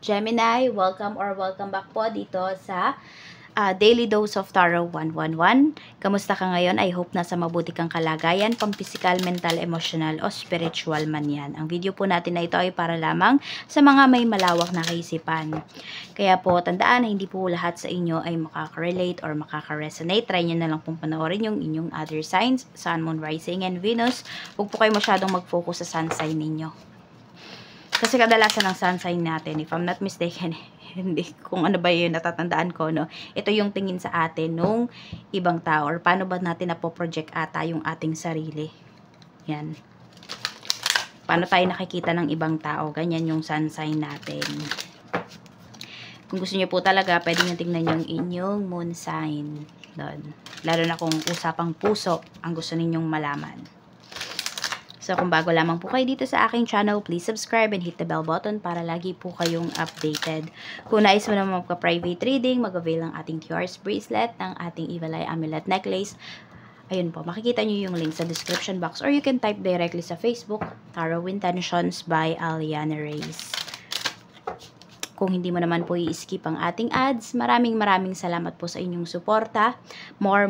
Gemini, welcome or welcome back po dito sa Daily Dose of Tarot 111. Kamusta ka ngayon? I hope nasa mabuti kang kalagayan, pampisikal, mental, emotional, o spiritual man yan. Ang video po natin na ito ay para lamang sa mga may malawak na kaisipan. Kaya po, tandaan na hindi po lahat sa inyo ay makaka-relate or makaka-resonate. Try nyo na lang pong panoorin yung inyong other signs, Sun, Moon, Rising, and Venus. Huwag po kayo masyadong mag-focus sa sun sign ninyo. Kasi kadalasan ng sun sign natin, if I'm not mistaken, hindi kung ano ba yung natatandaan ko, no? Ito yung tingin sa atin nung ibang tao, or paano ba natin napoproject ata yung ating sarili. Yan. Paano tayo nakikita ng ibang tao, ganyan yung sun sign natin. Kung gusto niyo po talaga, pwede niyo tingnan yung inyong moon sign. Doon. Lalo na kung usapang puso ang gusto ninyong malaman. So, kung bago lamang po kayo dito sa aking channel, please subscribe and hit the bell button para lagi po kayong updated. Kung nais mo naman magka-private reading, mag-avail ng ating QR's bracelet, ng ating Evil Eye Amulet Necklace. Ayun po, makikita nyo yung link sa description box or you can type directly sa Facebook, Tarot Intentions by Aliana Reyes. Kung hindi mo naman po i-skip ang ating ads, maraming salamat po sa inyong suporta. More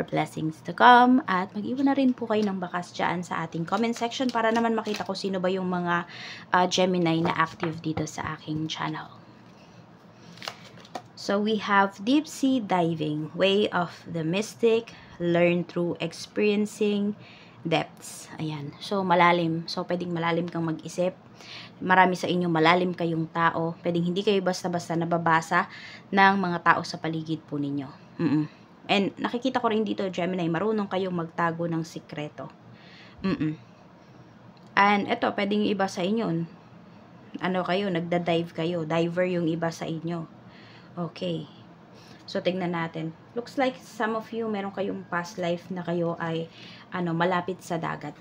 blessings to come. At mag-iwan na rin po kayo ng bakas dyan sa ating comment section para naman makita ko sino ba yung mga Gemini na active dito sa aking channel. So we have deep sea diving, way of the mystic, learn through experiencing depths. Ayan. So malalim. So pwedeng malalim kang mag-isip. Marami sa inyo malalim kayong tao. Pwedeng hindi kayo basta-basta nababasa ng mga tao sa paligid po ninyo. And nakikita ko rin dito, Gemini, marunong kayong magtago ng sikreto. And ito, pwedeng iba sa inyo. Ano kayo, nagda-dive kayo. Diver yung iba sa inyo. Okay. So, tignan natin. Looks like some of you, meron kayong past life na kayo ay malapit sa dagat.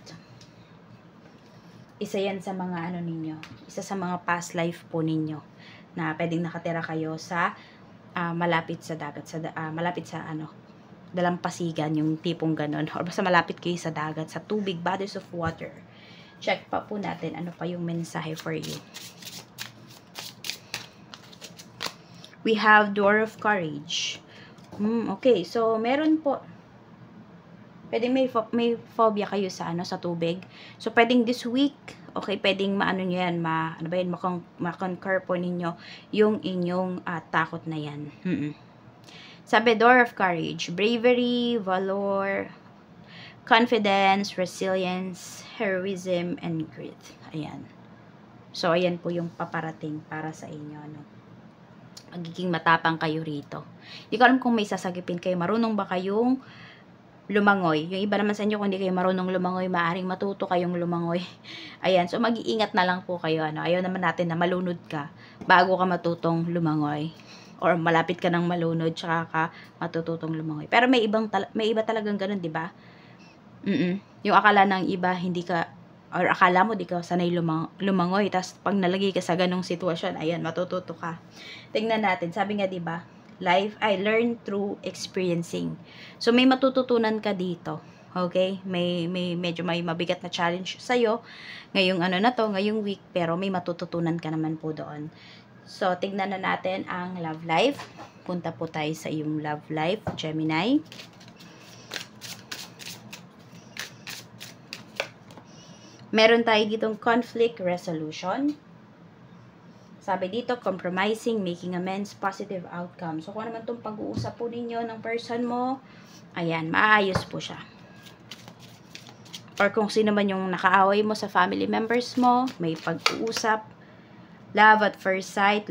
Isa yan sa mga ninyo. Isa sa mga past life po ninyo na pwedeng nakatira kayo sa malapit sa dagat, malapit sa dalampasigan, yung tipong ganon, or basta malapit kayo sa dagat, sa tubig, bodies of water. Check pa po natin ano pa yung mensahe for you. We have Door of Courage. Okay, so meron po, pwedeng may phobia kayo sa sa tubig. So pwedeng this week, okay, pwedeng nyo yan, ma-conquer po ninyo yung inyong takot na yan. Sabi, Door of Courage, bravery, valor, confidence, resilience, heroism, and grit. Ayan. So ayan po yung paparating para sa inyo, magiging matapang kayo rito. Hindi ko alam kung may sasagipin kayo. Marunong ba kayong lumangoy? Yung iba naman sa inyo, kung hindi kayo marunong lumangoy, maaaring matuto kayong lumangoy. Ayan, so mag-iingat na lang po kayo. Ayaw naman natin na malunod ka bago ka matutong lumangoy. Or malapit ka ng malunod, tsaka ka matututong lumangoy. Pero may iba talagang ganun, di ba? Yung akala ng iba, hindi ka, or akala mo di ka sanay lumangoy, tapos pag nalagay ka sa ganong sitwasyon, ayan, matututo ka. Tingnan natin, sabi nga di ba, life, I learn through experiencing. So, may matututunan ka dito. Okay? Medyo may mabigat na challenge sa'yo. Ngayong ngayong week, pero may matututunan ka naman po doon. So, tignan na natin ang love life. Punta po tayo sa iyong love life, Gemini. Meron tayo ditong conflict resolution. Sabi dito, compromising, making amends, positive outcome. So, kung ano man itong pag-uusap po ninyo ng person mo, ayan, maayos po siya. Or kung sino man yung nakaaway mo sa family members mo, may pag-uusap. Love at first sight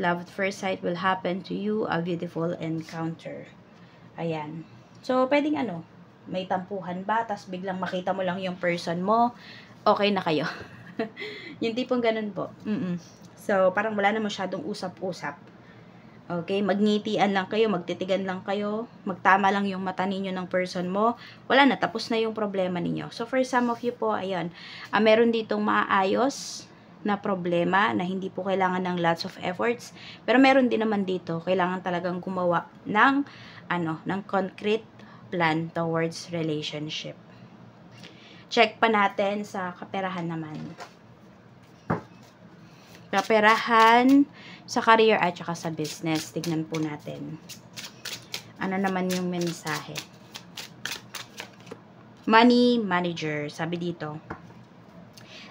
will happen to you, a beautiful encounter. Ayan. So, pwedeng may tampuhan ba, tas biglang makita mo lang yung person mo, okay na kayo. Yung tipong ganun po. So, parang wala na masyadong usap-usap. Okay? Magngitian lang kayo, magtitigan lang kayo, magtama lang yung mata ninyo ng person mo, wala na, tapos na yung problema ninyo. So, for some of you po, ayan, meron ditong maayos na problema na hindi po kailangan ng lots of efforts. Pero meron din naman dito, kailangan talagang gumawa ng, ng concrete plan towards relationship. Check pa natin sa kaperahan naman. Kaperahan sa career at saka sa business. Tignan po natin. Ano naman yung mensahe? Money manager. Sabi dito.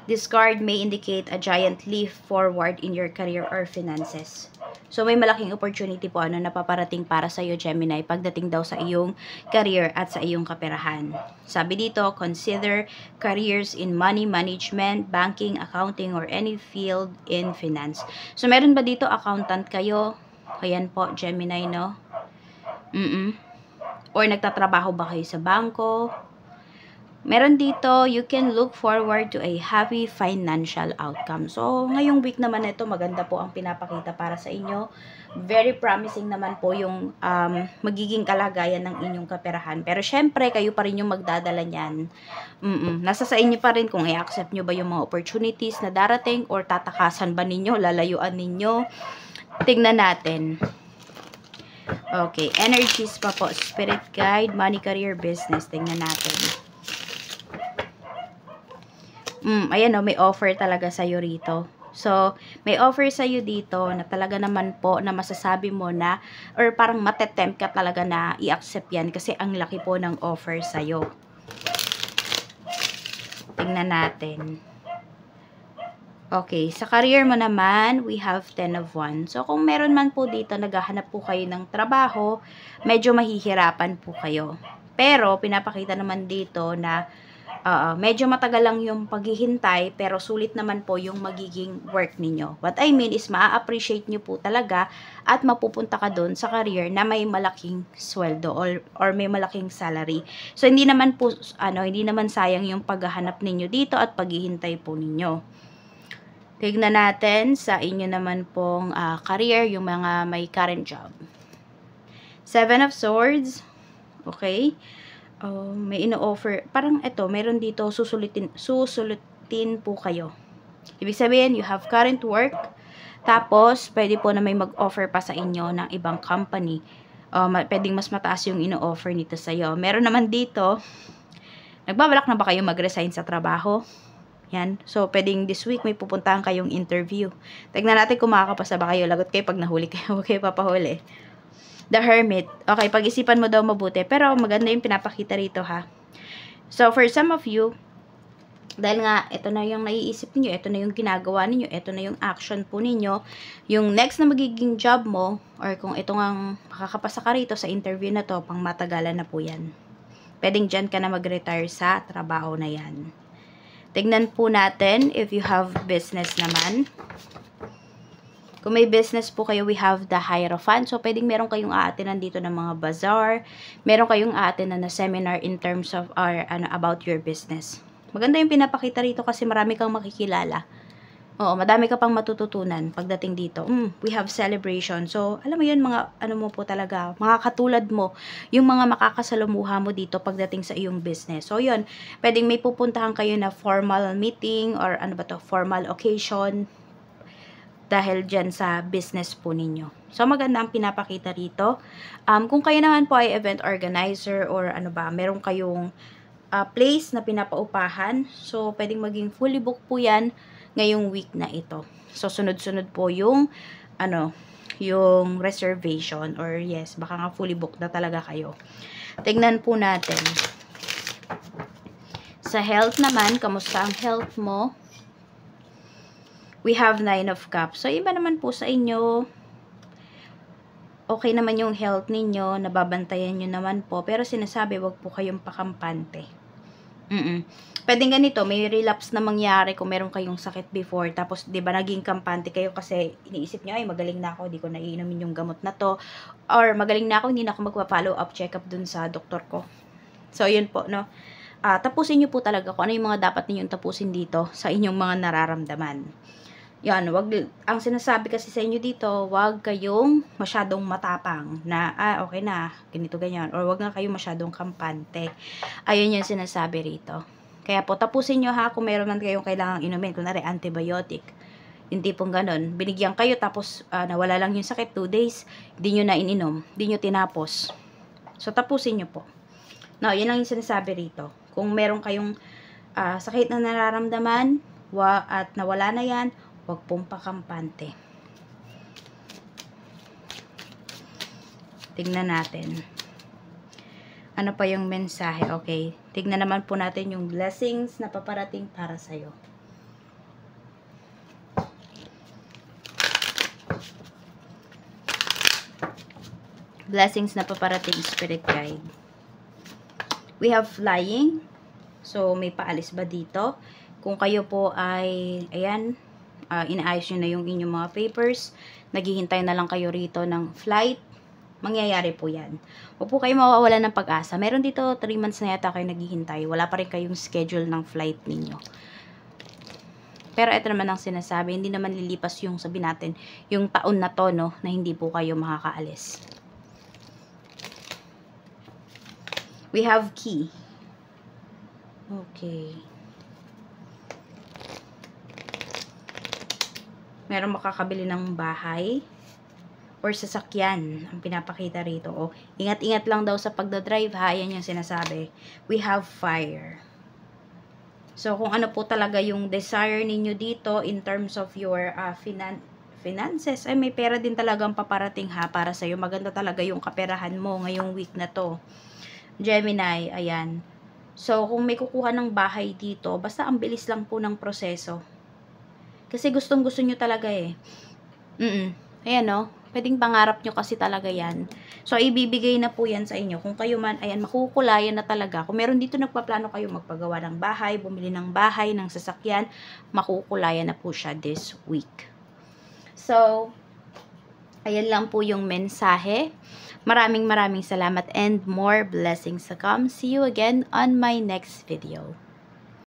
This card may indicate a giant leap forward in your career or finances. So, may malaking opportunity po ano napaparating para sa iyo, Gemini, pagdating daw sa iyong career at sa iyong kaperahan. Sabi dito, consider careers in money management, banking, accounting, or any field in finance. So, meron ba dito accountant kayo? Ayan po, Gemini, no? Or nagtatrabaho ba kayo sa bangko? Meron dito, you can look forward to a happy financial outcome. So, ngayong week naman ito, maganda po ang pinapakita para sa inyo. Very promising naman po yung magiging kalagayan ng inyong kaperahan. Pero syempre, kayo pa rin yung magdadala niyan. Nasa sa inyo pa rin kung i-accept nyo ba yung mga opportunities na darating or tatakasan ba ninyo, lalayuan ninyo. Tingnan natin. Okay, energies pa po. Spirit guide, money, career, business. Tingnan natin. Ayan o, may offer talaga sa'yo rito. So, may offer sa'yo dito na talaga naman po na masasabi mo na or parang matetempt ka talaga na i-accept yan kasi ang laki po ng offer sa'yo. Tingnan natin. Okay, sa career mo naman, we have 10 of Wands. So, kung meron man po dito, naghahanap po kayo ng trabaho, medyo mahihirapan po kayo. Pero, pinapakita naman dito na medyo matagal lang yung paghihintay, pero sulit naman po yung magiging work ninyo. What I mean is, maa-appreciate nyo po talaga at mapupunta ka doon sa career na may malaking sweldo or may malaking salary. So, hindi naman po, hindi naman sayang yung paghahanap ninyo dito at paghihintay po ninyo. Tignan natin sa inyo naman pong career, yung mga may current job. 7 of Swords. Okay. May ino-offer. Parang ito, meron dito, susulutin po kayo. Ibig sabihin, you have current work. Tapos, pwede po na may mag-offer pa sa inyo ng ibang company. Pwedeng mas mataas yung ino-offer nito sa'yo. Meron naman dito, nagbabalak na ba kayo mag-resign sa trabaho? Yan. So, pwedeng this week may pupuntahan kayong interview. Tignan natin kung makakapasa ba kayo. Lagot kayo pag nahuli kayo. Huwag kayo papahuli. The Hermit. Okay, pag-isipan mo daw mabuti. Pero maganda yung pinapakita rito, ha. So, for some of you, dahil nga, ito na yung naiisip niyo, ito na yung ginagawa niyo, ito na yung action po ninyo, yung next na magiging job mo, or kung ito nga makakapasa ka rito sa interview na to, pang matagalan na po yan. Pwedeng dyan ka na mag-retire sa trabaho na yan. Tignan po natin if you have business naman. Kung may business po kayo, we have the Hierophant. So, pwedeng meron kayong aatinan dito ng mga bazaar. Meron kayong aatinan na seminar in terms of about your business. Maganda yung pinapakita rito kasi marami kang makikilala. Oo, madami ka pang matututunan pagdating dito. We have celebration. So, alam mo yun, mga mo po talaga, mga katulad mo, yung mga makakasalumuha mo dito pagdating sa iyong business. So, yun, pwedeng may pupuntahan kayo na formal meeting or formal occasion dahil dyan sa business po ninyo. So, maganda ang pinapakita rito. Kung kayo naman po ay event organizer or meron kayong place na pinapaupahan. So, pwedeng maging fully booked po yan ngayong week na ito. So, sunod-sunod po yung yung reservation or yes, baka nga fully booked na talaga kayo. Tignan po natin. Sa health naman, kamusta ang health mo? We have 9 of Cups. So, iba naman po sa inyo. Okay naman yung health ninyo, nababantayan nyo naman po. Pero sinasabi, wag po kayong pakampante. Pwedeng ganito, may relapse na mangyari kung meron kayong sakit before. Tapos, di ba, naging kampante kayo kasi iniisip nyo, ay, magaling na ako, di ko naiinumin yung gamot na to. Or, magaling na ako, hindi na ako magpa-follow up check-up dun sa doktor ko. So, yun po, no? Tapusin nyo po talaga kung ano yung mga dapat ninyong tapusin dito sa inyong mga nararamdaman. Yan, ang sinasabi kasi sa inyo dito, wag kayong masyadong matapang na, okay na, ganito, ganyan. Or wag nga kayong masyadong kampante. Ayun yung sinasabi rito. Kaya po, tapusin nyo ha, kung meron man kayong kailangang inumin, kunwari antibiotic. Yung tipong ganon, binigyan kayo, tapos nawala lang yung sakit, 2 days, hindi nyo na ininom, hindi nyo tinapos. So, tapusin nyo po. No, yun lang yung sinasabi rito. Kung meron kayong sakit na nararamdaman, at nawala na yan, Huwag pong pakampante. Tignan natin. Ano pa yung mensahe? Okay. Tignan naman po natin yung blessings na paparating para sa'yo. Blessings na paparating, Spirit Guide. We have flying. So, may paalis ba dito? Kung kayo po ay, ayan, inaayos nyo na yung inyong mga papers, naghihintay na lang kayo rito ng flight, mangyayari po yan. Huwag po kayo mawawalan ng pag-asa. Meron dito 3 months na yata kayo naghihintay. Wala pa rin kayong schedule ng flight ninyo. Pero ito naman ang sinasabi, hindi naman lilipas yung, sabi natin, yung taon na to, no, na hindi po kayo makakaalis. We have key. Okay. Meron makakabili ng bahay or sasakyan ang pinapakita rito. O, ingat-ingat lang daw sa pagdadrive ha. Yan yung sinasabi. We have fire. So, kung ano po talaga yung desire ninyo dito in terms of your finances, ay may pera din talagang paparating ha para sa'yo. Maganda talaga yung kaperahan mo ngayong week na to. Gemini, ayan. So, kung may kukuha ng bahay dito, basta ang bilis lang po ng proseso. Kasi gustong-gusto nyo talaga eh. Ayan no. Pwedeng pangarap nyo kasi talaga yan. So, ibibigay na po yan sa inyo. Kung kayo man, ayan, makukulayan na talaga. Kung meron dito nagpaplano kayo magpagawa ng bahay, bumili ng bahay, ng sasakyan, makukulayan na po siya this week. So, ayan lang po yung mensahe. Maraming salamat and more blessings to come. See you again on my next video.